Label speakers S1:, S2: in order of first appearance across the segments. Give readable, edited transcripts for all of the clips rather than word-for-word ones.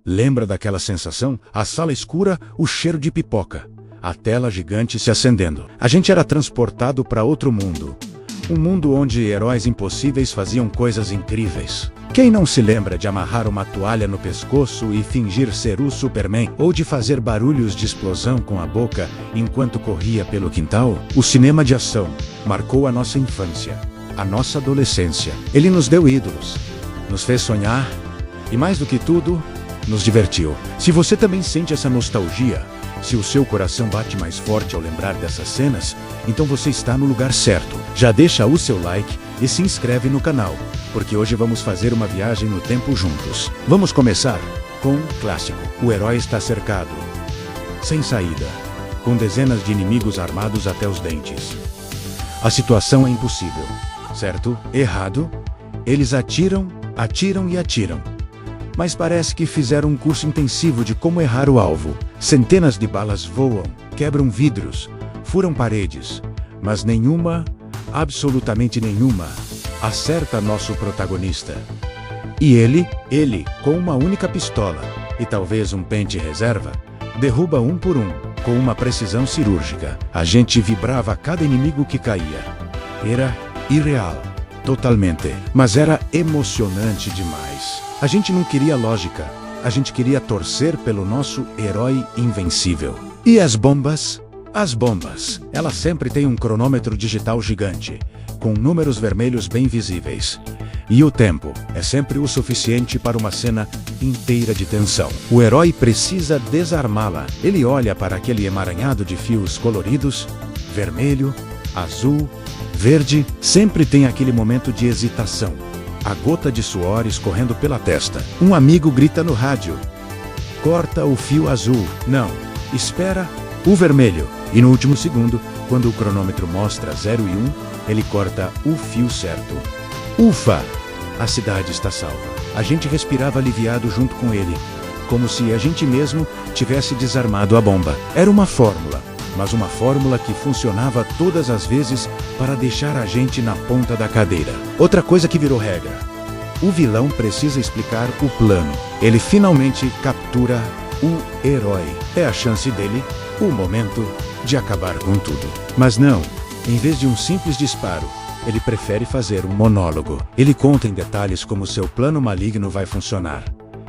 S1: Lembra daquela sensação? A sala escura, o cheiro de pipoca, a tela gigante se acendendo. A gente era transportado para outro mundo. Um mundo onde heróis impossíveis faziam coisas incríveis. Quem não se lembra de amarrar uma toalha no pescoço e fingir ser o Superman? Ou de fazer barulhos de explosão com a boca enquanto corria pelo quintal? O cinema de ação marcou a nossa infância, a nossa adolescência. Ele nos deu ídolos, nos fez sonhar e, mais do que tudo, nos divertiu. Se você também sente essa nostalgia, se o seu coração bate mais forte ao lembrar dessas cenas, então você está no lugar certo. Já deixa o seu like e se inscreve no canal, porque hoje vamos fazer uma viagem no tempo juntos. Vamos começar com um clássico. O herói está cercado, sem saída, com dezenas de inimigos armados até os dentes. A situação é impossível, certo? Errado? Eles atiram, atiram e atiram. Mas parece que fizeram um curso intensivo de como errar o alvo. Centenas de balas voam, quebram vidros, furam paredes, mas nenhuma, absolutamente nenhuma, acerta nosso protagonista. E ele, com uma única pistola e talvez um pente reserva, derruba um por um, com uma precisão cirúrgica. A gente vibrava a cada inimigo que caía. Era irreal, totalmente, mas era emocionante demais. A gente não queria lógica, a gente queria torcer pelo nosso herói invencível. E as bombas? As bombas. Elas sempre têm um cronômetro digital gigante, com números vermelhos bem visíveis. E o tempo é sempre o suficiente para uma cena inteira de tensão. O herói precisa desarmá-la. Ele olha para aquele emaranhado de fios coloridos, vermelho, azul, verde. Sempre tem aquele momento de hesitação. A gota de suor escorrendo pela testa. Um amigo grita no rádio: corta o fio azul. Não, espera o vermelho. E no último segundo, quando o cronômetro mostra 0 e 1, ele corta o fio certo. Ufa! A cidade está salva. A gente respirava aliviado junto com ele, como se a gente mesmo tivesse desarmado a bomba. Era uma fórmula, mas uma fórmula que funcionava todas as vezes para deixar a gente na ponta da cadeira. Outra coisa que virou regra: o vilão precisa explicar o plano. Ele finalmente captura o herói. É a chance dele, o momento de acabar com tudo. Mas não, em vez de um simples disparo, ele prefere fazer um monólogo. Ele conta em detalhes como seu plano maligno vai funcionar,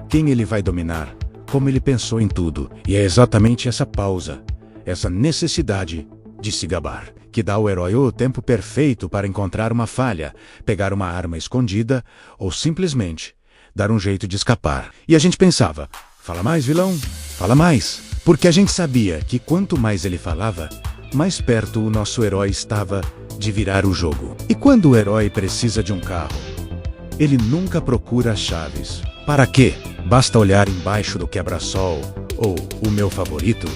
S1: quem ele vai dominar, como ele pensou em tudo. E é exatamente essa pausa, essa necessidade de se gabar, que dá ao herói o tempo perfeito para encontrar uma falha, pegar uma arma escondida ou simplesmente dar um jeito de escapar. E a gente pensava: fala mais, vilão, fala mais. Porque a gente sabia que quanto mais ele falava, mais perto o nosso herói estava de virar o jogo. E quando o herói precisa de um carro, ele nunca procura as chaves. Para quê? Basta olhar embaixo do quebra-sol, ou, o meu favorito,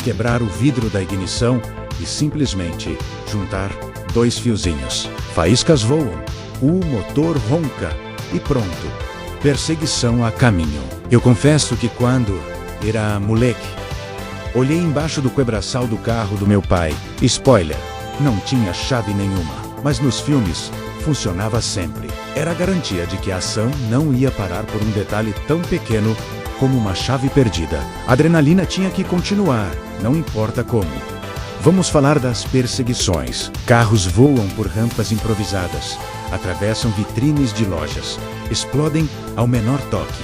S1: quebrar o vidro da ignição e simplesmente juntar 2 fiozinhos. Faíscas voam, o motor ronca e pronto. Perseguição a caminho. Eu confesso que quando era moleque, olhei embaixo do quebra-sol do carro do meu pai. Spoiler, não tinha chave nenhuma, mas nos filmes funcionava sempre. Era a garantia de que a ação não ia parar por um detalhe tão pequeno como uma chave perdida. A adrenalina tinha que continuar, não importa como. Vamos falar das perseguições. Carros voam por rampas improvisadas, atravessam vitrines de lojas, explodem ao menor toque.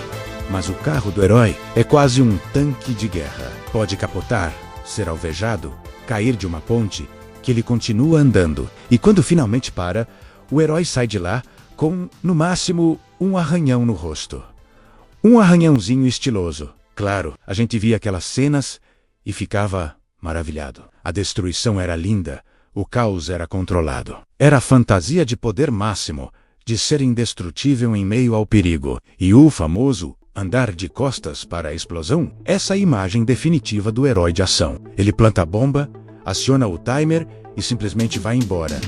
S1: Mas o carro do herói é quase um tanque de guerra. Pode capotar, ser alvejado, cair de uma ponte, que ele continua andando. E quando finalmente para, o herói sai de lá com, no máximo, um arranhão no rosto. Um arranhãozinho estiloso. Claro, a gente via aquelas cenas e ficava maravilhado. A destruição era linda, o caos era controlado. Era a fantasia de poder máximo, de ser indestrutível em meio ao perigo. E o famoso andar de costas para a explosão, essa é a imagem definitiva do herói de ação. Ele planta a bomba, aciona o timer e simplesmente vai embora,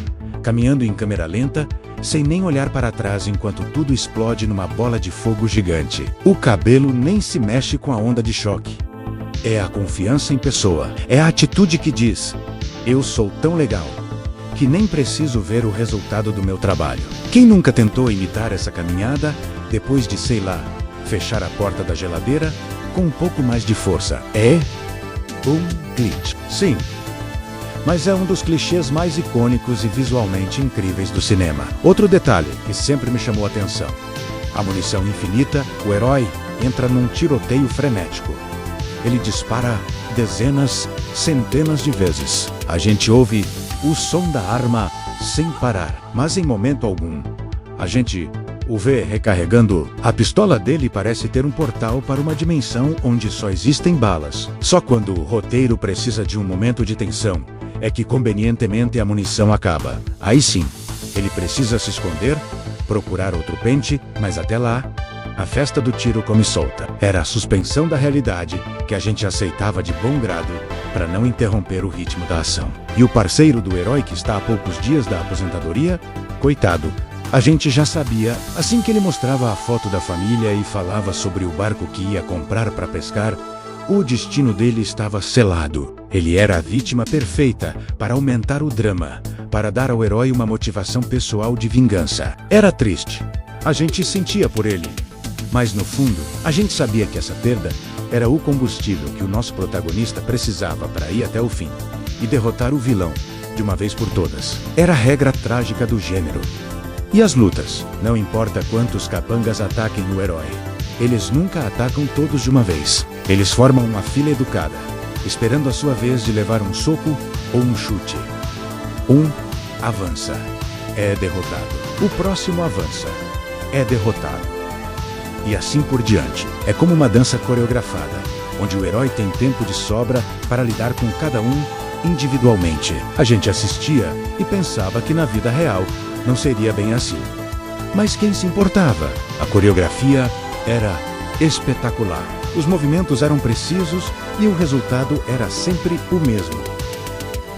S1: caminhando em câmera lenta, sem nem olhar para trás enquanto tudo explode numa bola de fogo gigante. O cabelo nem se mexe com a onda de choque. É a confiança em pessoa. É a atitude que diz: eu sou tão legal que nem preciso ver o resultado do meu trabalho. Quem nunca tentou imitar essa caminhada depois de, sei lá, fechar a porta da geladeira com um pouco mais de força. É um glitch. Sim. Mas é um dos clichês mais icônicos e visualmente incríveis do cinema. Outro detalhe que sempre me chamou a atenção. A munição infinita, o herói entra num tiroteio frenético. Ele dispara dezenas, centenas de vezes. A gente ouve o som da arma sem parar, mas em momento algum a gente o vê recarregando. A pistola dele parece ter um portal para uma dimensão onde só existem balas. Só quando o roteiro precisa de um momento de tensão é que convenientemente a munição acaba. Aí sim, ele precisa se esconder, procurar outro pente, mas até lá, a festa do tiro come solta. Era a suspensão da realidade que a gente aceitava de bom grado para não interromper o ritmo da ação. E o parceiro do herói que está a poucos dias da aposentadoria, coitado, a gente já sabia, assim que ele mostrava a foto da família e falava sobre o barco que ia comprar para pescar, o destino dele estava selado. Ele era a vítima perfeita para aumentar o drama, para dar ao herói uma motivação pessoal de vingança. Era triste. A gente sentia por ele. Mas no fundo, a gente sabia que essa perda era o combustível que o nosso protagonista precisava para ir até o fim e derrotar o vilão, de uma vez por todas. Era a regra trágica do gênero. E as lutas? Não importa quantos capangas ataquem o herói, eles nunca atacam todos de uma vez. Eles formam uma fila educada, esperando a sua vez de levar um soco ou um chute. Um avança, é derrotado. O próximo avança, é derrotado. E assim por diante. É como uma dança coreografada, onde o herói tem tempo de sobra para lidar com cada um individualmente. A gente assistia e pensava que na vida real não seria bem assim. Mas quem se importava? A coreografia era espetacular. Os movimentos eram precisos e o resultado era sempre o mesmo.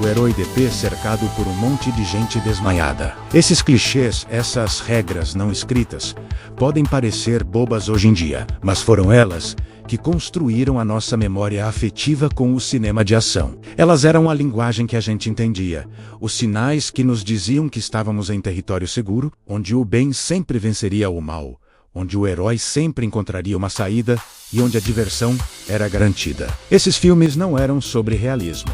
S1: O herói de pé cercado por um monte de gente desmaiada. Esses clichês, essas regras não escritas, podem parecer bobas hoje em dia, mas foram elas que construíram a nossa memória afetiva com o cinema de ação. Elas eram a linguagem que a gente entendia, os sinais que nos diziam que estávamos em território seguro, onde o bem sempre venceria o mal, onde o herói sempre encontraria uma saída e onde a diversão era garantida. Esses filmes não eram sobre realismo.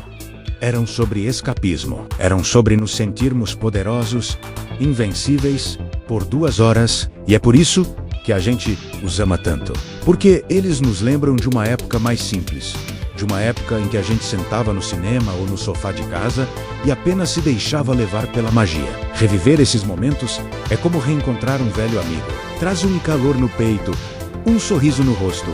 S1: Eram sobre escapismo. Eram sobre nos sentirmos poderosos, invencíveis, por 2 horas, e é por isso que a gente os ama tanto. Porque eles nos lembram de uma época mais simples, de uma época em que a gente sentava no cinema ou no sofá de casa e apenas se deixava levar pela magia. Reviver esses momentos é como reencontrar um velho amigo. Traz um calor no peito, um sorriso no rosto.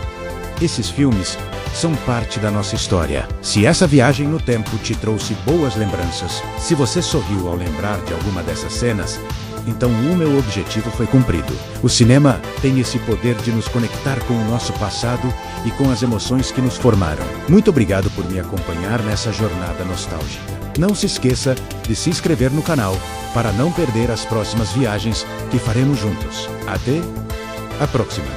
S1: Esses filmes são parte da nossa história. Se essa viagem no tempo te trouxe boas lembranças, se você sorriu ao lembrar de alguma dessas cenas, então o meu objetivo foi cumprido. O cinema tem esse poder de nos conectar com o nosso passado e com as emoções que nos formaram. Muito obrigado por me acompanhar nessa jornada nostálgica. Não se esqueça de se inscrever no canal para não perder as próximas viagens que faremos juntos. Até a próxima!